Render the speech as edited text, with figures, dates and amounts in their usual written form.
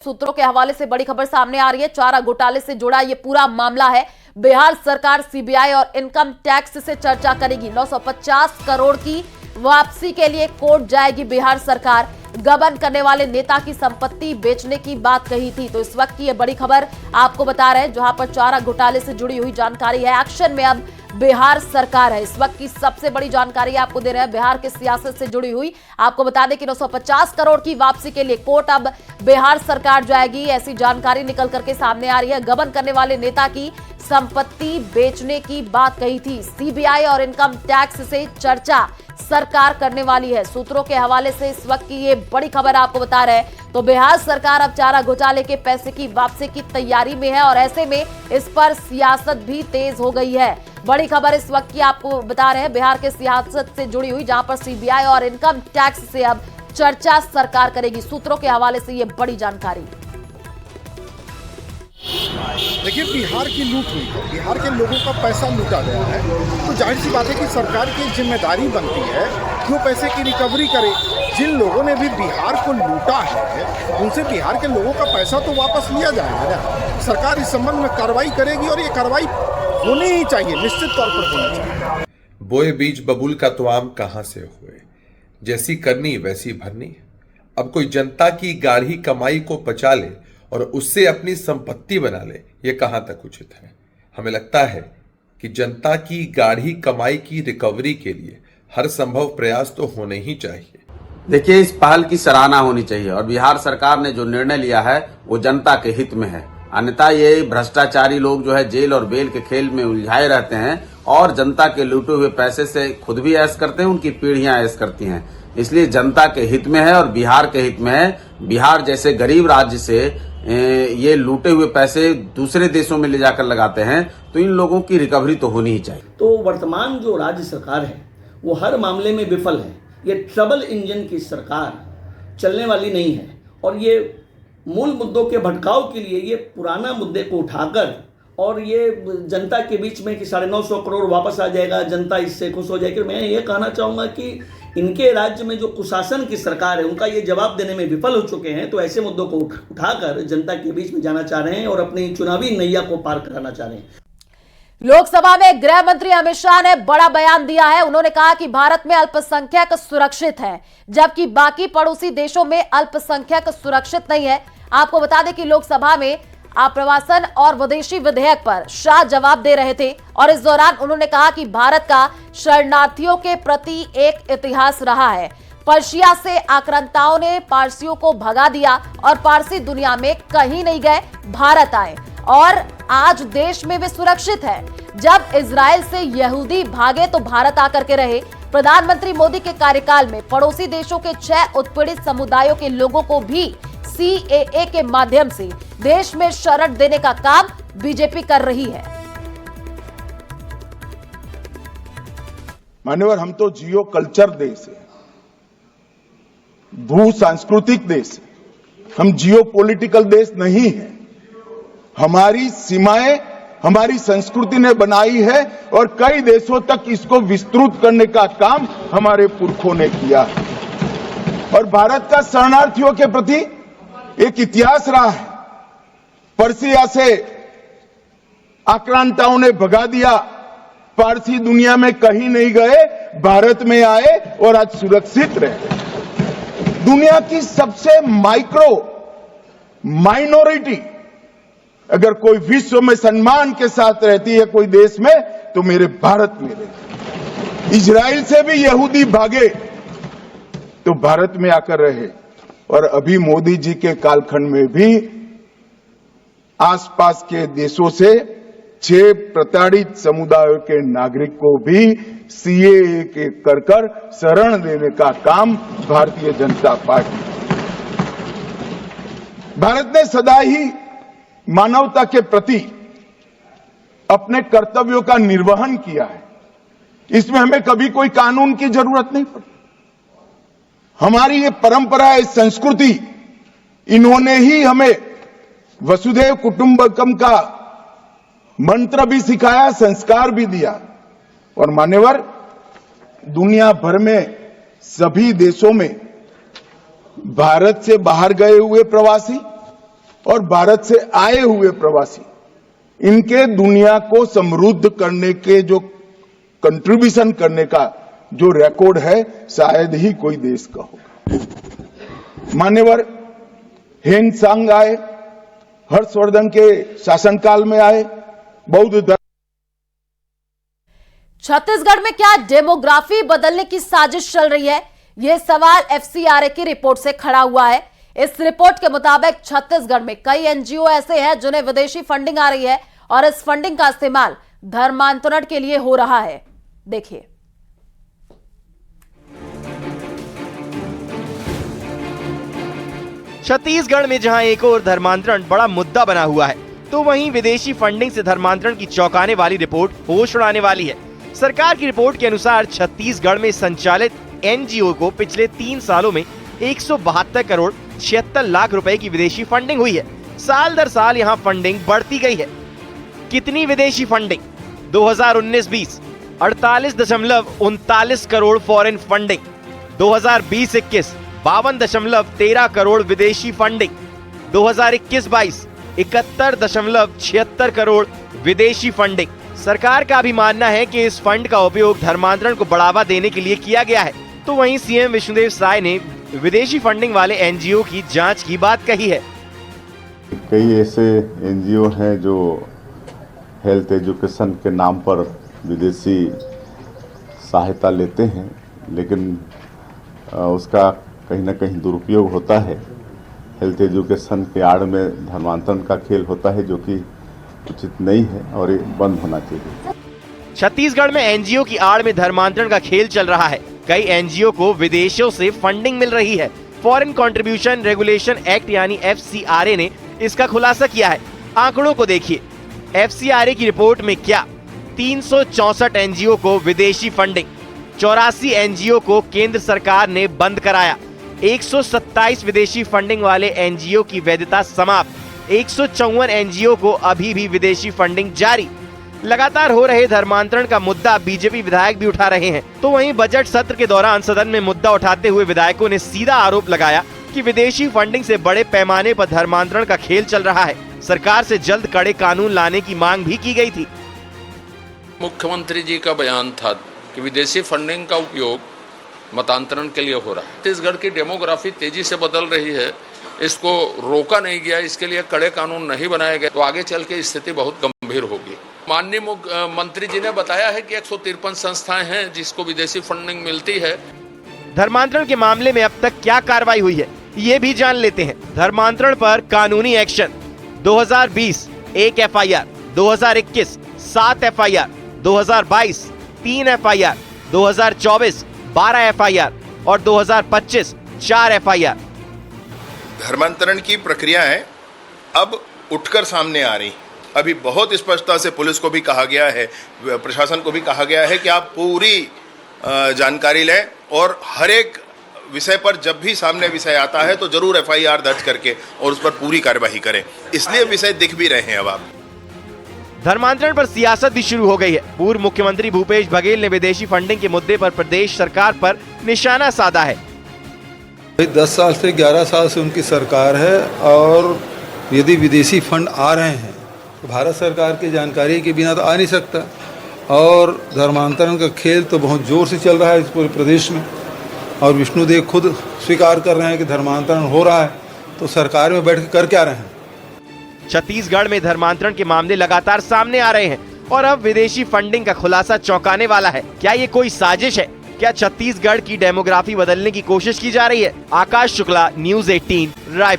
सूत्रों के हवाले से बड़ी खबर सामने आ रही है। चारा घोटाले से जुड़ा ये पूरा मामला है। बिहार सरकार सीबीआई और इनकम टैक्स से चर्चा करेगी। 950 करोड़ की वापसी के लिए कोर्ट जाएगी बिहार सरकार। गबन करने वाले नेता की संपत्ति बेचने की बात कही थी। तो इस वक्त की ये बड़ी खबर आपको बता रहे हैं, जहां पर चारा घोटाले से जुड़ी हुई जानकारी है। एक्शन में अब बिहार सरकार है। इस वक्त की सबसे बड़ी जानकारी आपको दे रहे हैं बिहार के सियासत से जुड़ी हुई। आपको बता दें कि 950 करोड़ की वापसी के लिए कोर्ट अब बिहार सरकार जाएगी, ऐसी जानकारी निकल करके सामने आ रही है। गबन करने वाले नेता की संपत्ति बेचने की बात कही थी। सीबीआई और इनकम टैक्स से चर्चा सरकार करने वाली है। सूत्रों के हवाले से इस वक्त की ये बड़ी खबर आपको बता रहे हैं। तो बिहार सरकार अब चारा घोटाले के पैसे की वापसी की तैयारी में है और ऐसे में इस पर सियासत भी तेज हो गई है। बड़ी खबर इस वक्त की आपको बता रहे हैं बिहार के सियासत से जुड़ी हुई, जहां पर सीबीआई और इनकम टैक्स से अब चर्चा सरकार करेगी। सूत्रों के हवाले से ये बड़ी जानकारी। देखिए, बिहार की लूट हुई है, बिहार के लोगों का पैसा लूटा गया है, तो जाहिर सी बात है कि सरकार की जिम्मेदारी बनती है कि वो पैसे की रिकवरी करे। जिन लोगों ने भी बिहार को लूटा है उनसे बिहार के लोगों का पैसा तो वापस लिया जाएगा ना। सरकार इस संबंध में कार्रवाई करेगी और ये कार्रवाई होनी ही चाहिए, निश्चित तौर पर होनी चाहिए। बोए बीज बबूल का तो आम कहां से हुए, जैसी करनी वैसी भरनी। अब कोई जनता की गाढ़ी कमाई को पचा ले और उससे अपनी संपत्ति बना ले, ये कहां तक उचित है। हमें लगता है कि जनता की गाढ़ी कमाई की रिकवरी के लिए हर संभव प्रयास तो होने ही चाहिए। देखिए, इस पहल की सराहना होनी चाहिए और बिहार सरकार ने जो निर्णय लिया है वो जनता के हित में है। अन्यथा ये भ्रष्टाचारी लोग जो है जेल और बेल के खेल में उलझाए रहते हैं और जनता के लूटे हुए पैसे से खुद भी ऐश करते हैं, उनकी पीढ़ियां ऐश करती हैं। इसलिए जनता के हित में है और बिहार के हित में है। बिहार जैसे गरीब राज्य से ये लूटे हुए पैसे दूसरे देशों में ले जाकर लगाते हैं, तो इन लोगों की रिकवरी तो होनी ही चाहिए। तो वर्तमान जो राज्य सरकार है वो हर मामले में विफल है। ये ट्रबल इंजन की सरकार चलने वाली नहीं है और ये मूल मुद्दों के भटकाव के लिए ये पुराना मुद्दे को उठाकर और ये जनता के बीच में कि 950 करोड़ वापस आ जाएगा, जनता इससे खुश हो जाएगी। मैं ये कहना चाहूँगा कि इनके राज्य में जो कुशासन की सरकार है उनका ये जवाब देने में विफल हो चुके हैं, तो ऐसे मुद्दों को उठाकर जनता के बीच में जाना चाह रहे हैं और अपनी चुनावी नैया को पार कराना चाह रहे हैं। लोकसभा में गृह मंत्री अमित शाह ने बड़ा बयान दिया है। उन्होंने कहा कि भारत में अल्पसंख्यक सुरक्षित हैं, जबकि बाकी पड़ोसी देशों में अल्पसंख्यक सुरक्षित नहीं है। आपको बता दें कि लोकसभा में आप्रवासन और विदेशी विधेयक पर शाह जवाब दे रहे थे और इस दौरान उन्होंने कहा कि भारत का शरणार्थियों के प्रति एक इतिहास रहा है। पर्शिया से आक्रांताओं ने पारसियों को भगा दिया और पारसी दुनिया में कहीं नहीं गए, भारत आए और आज देश में वे सुरक्षित है। जब इजराइल से यहूदी भागे तो भारत आकर के रहे। प्रधानमंत्री मोदी के कार्यकाल में पड़ोसी देशों के 6 उत्पीड़ित समुदायों के लोगों को भी सीएए के माध्यम से देश में शरण देने का काम बीजेपी कर रही है। मान्यवर, हम तो जियो कल्चर देश है, भू सांस्कृतिक देश है, हम जियो पॉलिटिकल देश नहीं है। हमारी सीमाएं हमारी संस्कृति ने बनाई है और कई देशों तक इसको विस्तृत करने का काम हमारे पुरखों ने किया है। और भारत का शरणार्थियों के प्रति एक इतिहास रहा है। पर्सिया से आक्रांताओं ने भगा दिया, पारसी दुनिया में कहीं नहीं गए, भारत में आए और आज सुरक्षित रहे। दुनिया की सबसे माइनॉरिटी अगर कोई विश्व में सम्मान के साथ रहती है कोई देश में, तो मेरे भारत में रहती। इजराइल से भी यहूदी भागे तो भारत में आकर रहे और अभी मोदी जी के कालखंड में भी आसपास के देशों से 6 प्रताड़ित समुदायों के नागरिक को भी सीएए के कर शरण देने का काम भारतीय जनता पार्टी। भारत ने सदा ही मानवता के प्रति अपने कर्तव्यों का निर्वहन किया है। इसमें हमें कभी कोई कानून की जरूरत नहीं पड़ी। हमारी ये परंपरा है, संस्कृति, इन्होंने ही हमें वसुधैव कुटुंबकम का मंत्र भी सिखाया, संस्कार भी दिया। और मान्यवर, दुनिया भर में सभी देशों में भारत से बाहर गए हुए प्रवासी और भारत से आए हुए प्रवासी, इनके दुनिया को समृद्ध करने के जो कंट्रीब्यूशन करने का जो रिकॉर्ड है, शायद ही कोई देश का होगा। मान्यवर हेन सांग आए, हर्षवर्धन के शासनकाल में आए, बौद्ध धर्म। छत्तीसगढ़ में क्या डेमोग्राफी बदलने की साजिश चल रही है? यह सवाल एफसीआरए की रिपोर्ट से खड़ा हुआ है। इस रिपोर्ट के मुताबिक छत्तीसगढ़ में कई एनजीओ ऐसे हैं जिन्हें विदेशी फंडिंग आ रही है और इस फंडिंग का इस्तेमाल धर्मांतरण के लिए हो रहा है। देखिए, छत्तीसगढ़ में जहां एक और धर्मांतरण बड़ा मुद्दा बना हुआ है, तो वहीं विदेशी फंडिंग से धर्मांतरण की चौंकाने वाली रिपोर्ट होश उड़ाने वाली है। सरकार की रिपोर्ट के अनुसार छत्तीसगढ़ में संचालित एनजीओ को पिछले 3 सालों में 172 करोड़ 76 लाख रुपए की विदेशी फंडिंग हुई है। साल दर साल यहां फंडिंग बढ़ती गई है। कितनी विदेशी funding? 2019-20 48.39 crore foreign funding, 2020-21 52.13 crore विदेशी फंडिंग, 2021-22 71.76 करोड़ विदेशी फंडिंग। सरकार का भी मानना है कि इस फंड का उपयोग धर्मांतरण को बढ़ावा देने के लिए किया गया है। तो वहीं सीएम विष्णुदेव साय ने विदेशी फंडिंग वाले एनजीओ की जांच की बात कही है। कई ऐसे एनजीओ हैं जो हेल्थ एजुकेशन के नाम पर विदेशी सहायता लेते हैं, लेकिन उसका कहीं ना कहीं दुरुपयोग होता है। हेल्थ एजुकेशन के आड़ में धर्मांतरण का खेल होता है, जो कि उचित नहीं है और ये बंद होना चाहिए। छत्तीसगढ़ में एनजीओ की आड़ में धर्मांतरण का खेल चल रहा है। कई एनजीओ को विदेशों से फंडिंग मिल रही है। फॉरेन कंट्रीब्यूशन रेगुलेशन एक्ट यानी एफसीआरए ने इसका खुलासा किया है। आंकड़ों को देखिए, एफसीआरए की रिपोर्ट में क्या 364 एनजीओ को विदेशी फंडिंग, 84 एनजीओ को केंद्र सरकार ने बंद कराया, 127 विदेशी फंडिंग वाले एनजीओ की वैधता समाप्त, 154 एनजीओ को अभी भी विदेशी फंडिंग जारी। लगातार हो रहे धर्मांतरण का मुद्दा बीजेपी विधायक भी उठा रहे हैं। तो वहीं बजट सत्र के दौरान सदन में मुद्दा उठाते हुए विधायकों ने सीधा आरोप लगाया कि विदेशी फंडिंग से बड़े पैमाने पर धर्मांतरण का खेल चल रहा है। सरकार से जल्द कड़े कानून लाने की मांग भी की गई थी। मुख्यमंत्री जी का बयान था कि विदेशी फंडिंग का उपयोग मतांतरण के लिए हो रहा है। छत्तीसगढ़ की डेमोग्राफी तेजी से बदल रही है, इसको रोका नहीं गया, इसके लिए कड़े कानून नहीं बनाए गए तो आगे चल के स्थिति बहुत गंभीर होगी। माननीय मंत्री जी ने बताया है कि 153 संस्थाएं हैं जिसको विदेशी फंडिंग मिलती है। धर्मांतरण के मामले में अब तक क्या कार्रवाई हुई है, ये भी जान लेते हैं। धर्मांतरण पर कानूनी action: 2020 1 FIR, 2021 7 FIR, 2022 3 FIR, 2024 12 FIR और 2025 4 एफआईआर। धर्मांतरण की प्रक्रियाएं अब उठकर सामने आ रही। अभी बहुत स्पष्टता से पुलिस को भी कहा गया है, प्रशासन को भी कहा गया है कि आप पूरी जानकारी लें और हर एक विषय पर जब भी सामने विषय आता है तो जरूर एफआईआर दर्ज करके और उस पर पूरी कार्यवाही करें। इसलिए विषय दिख भी रहे हैं। अब आप धर्मांतरण पर सियासत भी शुरू हो गई है। पूर्व मुख्यमंत्री भूपेश बघेल ने विदेशी फंडिंग के मुद्दे पर प्रदेश सरकार पर निशाना साधा है। 10 साल से 11 साल से उनकी सरकार है और यदि विदेशी फंड आ रहे हैं तो भारत सरकार की जानकारी के बिना तो आ नहीं सकता। और धर्मांतरण का खेल तो बहुत जोर से चल रहा है इस पूरे प्रदेश में और विष्णुदेव खुद स्वीकार कर रहे हैं कि धर्मांतरण हो रहा है, तो सरकार में बैठ कर क्या रहे हैं। छत्तीसगढ़ में धर्मांतरण के मामले लगातार सामने आ रहे हैं और अब विदेशी फंडिंग का खुलासा चौंकाने वाला है। क्या ये कोई साजिश है? क्या छत्तीसगढ़ की डेमोग्राफी बदलने की कोशिश की जा रही है? आकाश शुक्ला, न्यूज़ 18, रायपुर।